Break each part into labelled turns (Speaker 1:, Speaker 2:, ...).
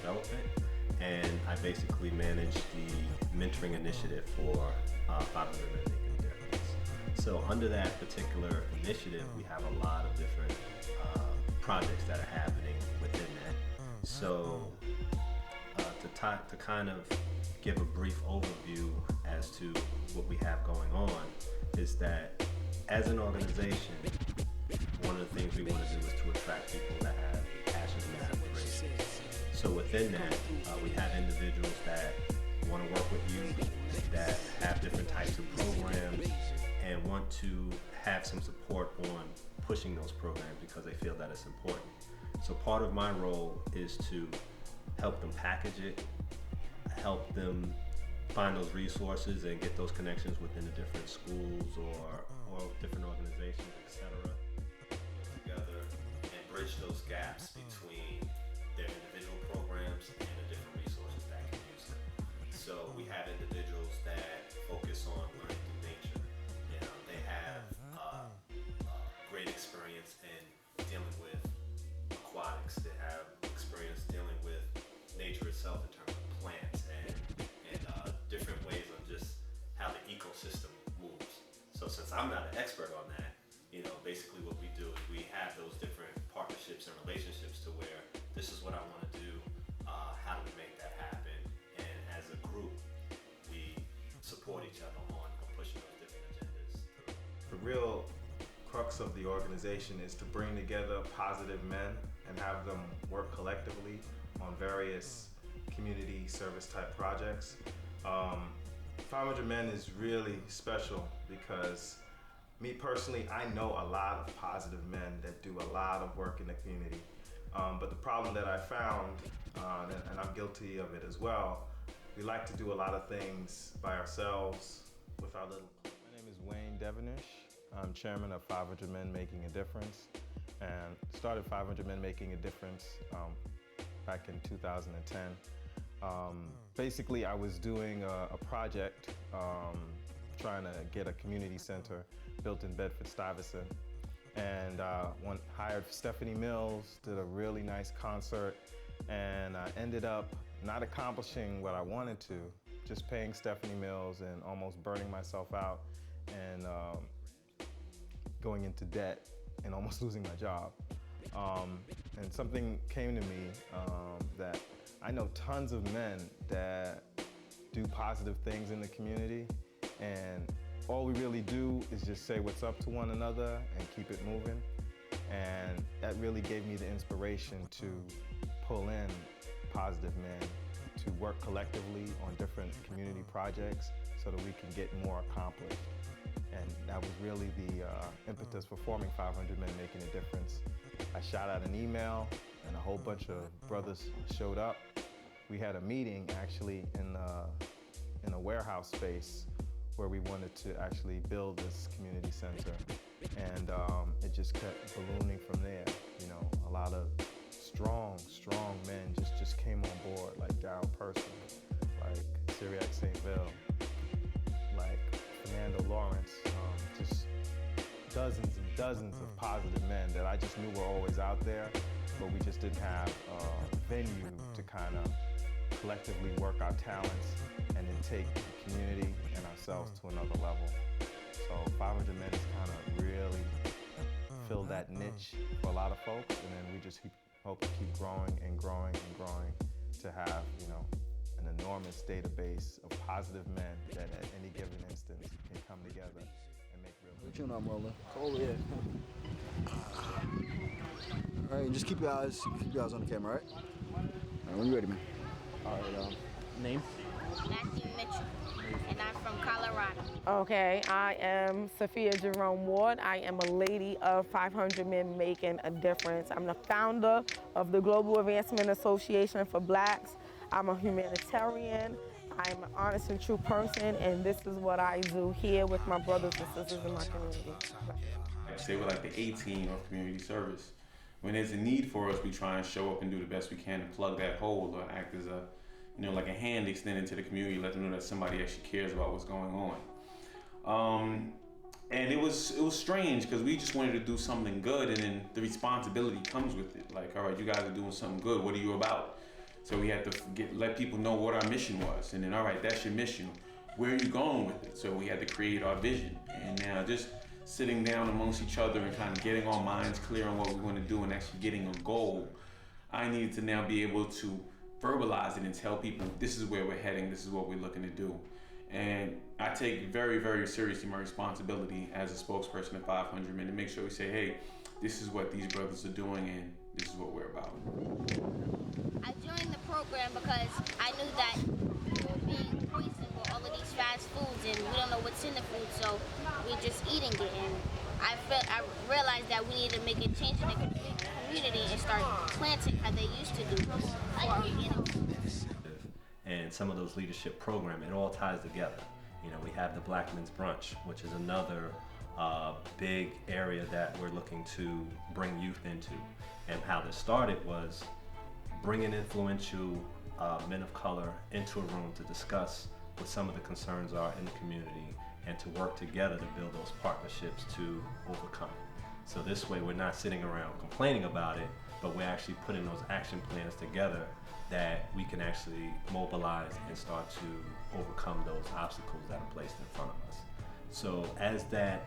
Speaker 1: development, and I basically manage the mentoring initiative for 500 Men Making a Difference. So under that particular initiative, we have a lot of different projects that are happening within that. So to kind of give a brief overview as to what we have going on is that as an organization, one of the things we want to do is to attract people that have passions and aspirations. So within that, we have individuals that want to work with youth, that have different types of programs, and want to have some support on pushing those programs because they feel that it's important. So part of my role is to help them package it, help them find those resources and get those connections within the different schools or different organizations, etc. Together and bridge those gaps between their individual programs and the different resources that can use them. So we have individuals that focus on learning through nature. You know, they have great experience in dealing with aquatics. They have experience dealing with nature itself in terms of plants and different ways of just how the ecosystem moves. So since I'm not an expert on that, you know, basically what we do is we have those different partnerships and relationships to where this is what I want to do, how do we make that happen, and as a group, we support each other on pushing those different agendas.
Speaker 2: The real crux of the organization is to bring together positive men and have them work collectively on various community service type projects. 500 Men is really special because me personally, I know a lot of positive men that do a lot of work in the community. But the problem that I found, and I'm guilty of it as well, we like to do a lot of things by ourselves with our little. My name is Wayne Devenish. I'm chairman of 500 Men Making a Difference, and started 500 Men Making a Difference back in 2010. Basically, I was doing a project trying to get a community center built in Bedford-Stuyvesant, and hired Stephanie Mills, did a really nice concert, and I ended up not accomplishing what I wanted to, just paying Stephanie Mills and almost burning myself out and going into debt and almost losing my job. And something came to me that I know tons of men that do positive things in the community, and all we really do is just say what's up to one another and keep it moving. And that really gave me the inspiration to pull in positive men to work collectively on different community projects so that we can get more accomplished. And that was really the impetus for forming 500 Men Making a Difference. I shot out an email and a whole bunch of brothers showed up. We had a meeting actually in a warehouse space where we wanted to actually build this community center. And it just kept ballooning from there. You know, a lot of strong men just came on board, like Darryl Person, like Syriac St. Ville, like Fernando Lawrence, just dozens and dozens of positive men that I just knew were always out there, but we just didn't have a venue to kind of collectively work our talents and then take the community and ourselves to another level. So 500 Men has kind of really filled that niche for a lot of folks, and then we just hope to keep growing and growing and growing to have, you know, an enormous database of positive men that at any given instance can come together and make real.
Speaker 3: What you know, I'm rolling. Cold, yeah. All right, just keep your eyes on the camera, all right? All right, when you ready, man. All right, name?
Speaker 4: Matthew Mitchell, and I'm from Colorado.
Speaker 5: Okay, I am Sophia Jerome Ward. I am a lady of 500 Men Making a Difference. I'm the founder of the Global Advancement Association for Blacks. I'm a humanitarian. I'm an honest and true person, and this is what I do here with my brothers and sisters in my community.
Speaker 6: I say we're like the A-team of community service. When there's a need for us, we try and show up and do the best we can to plug that hole or act as a, you know, like a hand extended to the community, let them know that somebody actually cares about what's going on. And it was strange because we just wanted to do something good, and then the responsibility comes with it. Like, all right, you guys are doing something good. What are you about? So we had to let people know what our mission was. And then, all right, that's your mission. Where are you going with it? So we had to create our vision. And now just sitting down amongst each other and kind of getting our minds clear on what we want to do and actually getting a goal, I needed to now be able to verbalize it and tell people this is where we're heading, this is what we're looking to do. And I take very, very seriously my responsibility as a spokesperson at 500 Men to make sure we say, hey, this is what these brothers are doing and this is what we're about.
Speaker 4: I joined the program because I knew that we're being poisoned with all of these fast foods and we don't know what's in the food, so we're just eating it. And I realized that we need to make a change in the community and start planting how they used to do for organic food.
Speaker 1: And some of those leadership programs, it all ties together. You know, we have the Black Men's Brunch, which is another big area that we're looking to bring youth into. And how this started was bringing influential men of color into a room to discuss what some of the concerns are in the community and to work together to build those partnerships to overcome it. So this way we're not sitting around complaining about it, but we're actually putting those action plans together that we can actually mobilize and start to overcome those obstacles that are placed in front of us. So as that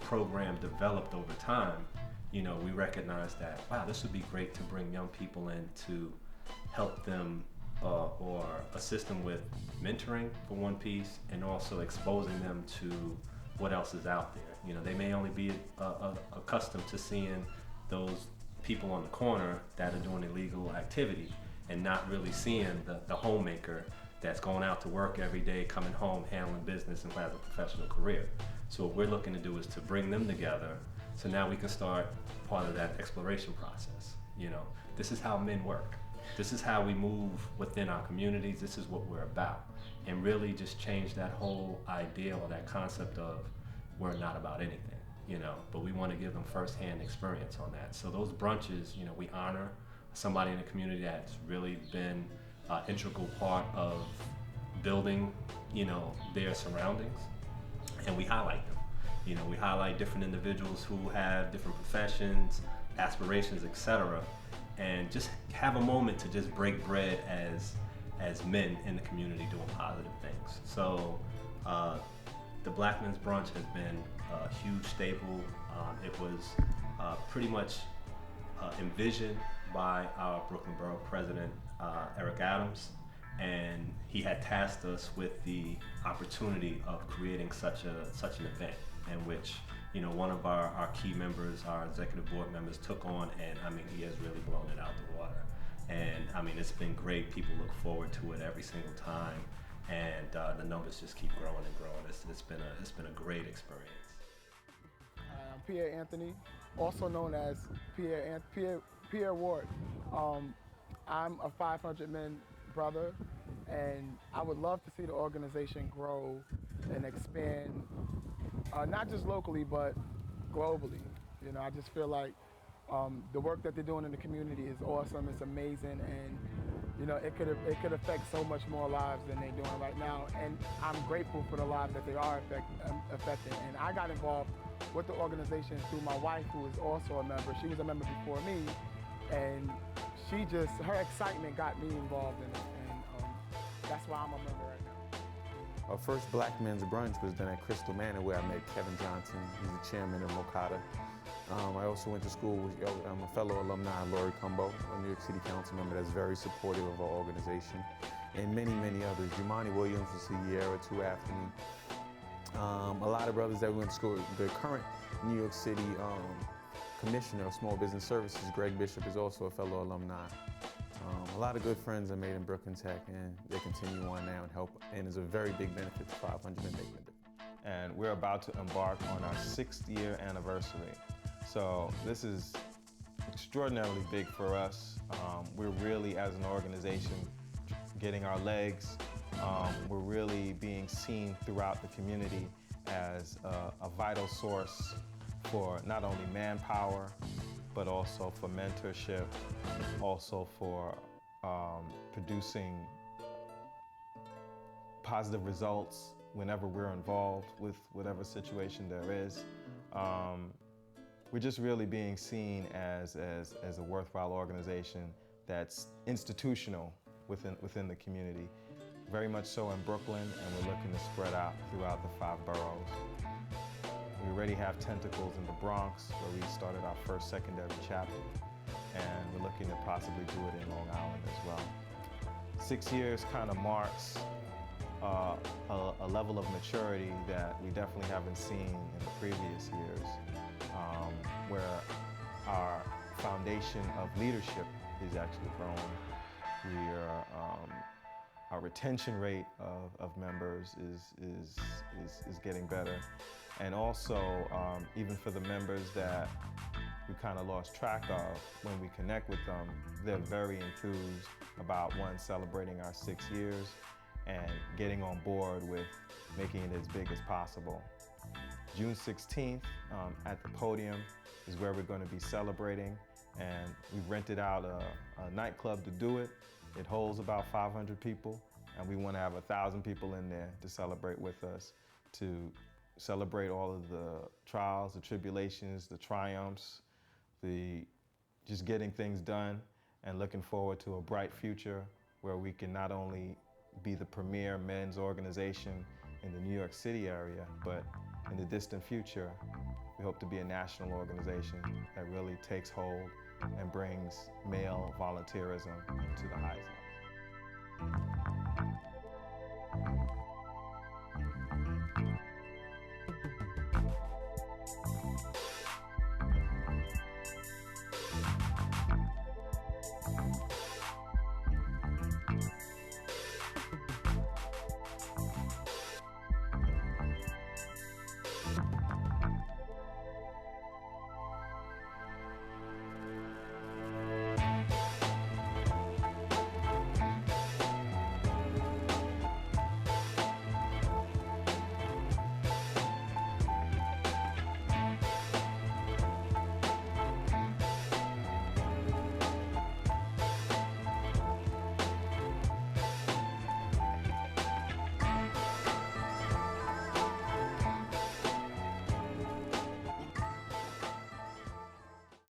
Speaker 1: program developed over time, you know, we recognized that, wow, this would be great to bring young people in to help them or assist them with mentoring for one piece, and also exposing them to what else is out there. You know, they may only be accustomed to seeing those people on the corner that are doing illegal activity and not really seeing the homemaker that's going out to work every day, coming home, handling business, and has a professional career. So what we're looking to do is to bring them together so now we can start part of that exploration process. You know, this is how men work. This is how we move within our communities. This is what we're about. And really just change that whole idea or that concept of we're not about anything, you know, but we want to give them firsthand experience on that. So those brunches, you know, we honor somebody in the community that's really been an integral part of building, you know, their surroundings, and we highlight them. You know, we highlight different individuals who have different professions, aspirations, etc., and just have a moment to just break bread as men in the community doing positive things. So the Black Men's Brunch has been a huge staple. It was pretty much envisioned by our Brooklyn Borough President, Eric Adams, and he had tasked us with the opportunity of creating such an event, in which, you know, one of our key members, our executive board members, took on, and I mean, he has really blown it out the water. And I mean, it's been great. People look forward to it every single time, and the numbers just keep growing and growing. It's been a great experience.
Speaker 7: I'm Pierre Anthony, also known as Pierre Ward. I'm a 500 Men brother, and I would love to see the organization grow and expand, not just locally, but globally. You know, I just feel like the work that they're doing in the community is awesome, it's amazing, and you know, it could affect so much more lives than they're doing right now. And I'm grateful for the lives that they are affecting. And I got involved with the organization through my wife, who is also a member. She was a member before me, and her excitement got me involved in it, and that's why I'm a member right now.
Speaker 8: Our first Black Men's Brunch was done at Crystal Manor, where I met Kevin Johnson. He's the chairman of Mokata. I also went to school with a fellow alumni, Laurie Cumbo, a New York City Council member that's very supportive of our organization, and many, many others. Jumani Williams was a year or two after me. A lot of brothers that we went to school with. The current New York City Commissioner of Small Business Services, Greg Bishop, is also a fellow alumni. A lot of good friends are made in Brooklyn Tech, and they continue on now and help, and is a very big benefit to 500 Men Making a Difference.
Speaker 2: And we're about to embark on our 6th year anniversary. So this is extraordinarily big for us. We're really, as an organization, getting our legs. We're really being seen throughout the community as a vital source for not only manpower, but also for mentorship, also for producing positive results whenever we're involved with whatever situation there is. we're just really being seen as a worthwhile organization that's institutional within the community. Very much so in Brooklyn, and we're looking to spread out throughout the 5 boroughs. We already have tentacles in the Bronx, where we started our first secondary chapter, and we're looking to possibly do it in Long Island as well. 6 years kind of marks a level of maturity that we definitely haven't seen in the previous years, where our foundation of leadership is actually growing. Our retention rate of members is getting better. And also, even for the members that we kind of lost track of, when we connect with them, they're very enthused about, one, celebrating our 6 years and getting on board with making it as big as possible. June 16th at the podium is where we're going to be celebrating, and we've rented out a nightclub to do it. It holds about 500 people, and we want to have 1,000 people in there to celebrate with us, to celebrate all of the trials, the tribulations, the triumphs, just getting things done, and looking forward to a bright future where we can not only be the premier men's organization in the New York City area, but in the distant future, we hope to be a national organization that really takes hold and brings male volunteerism to the highest level.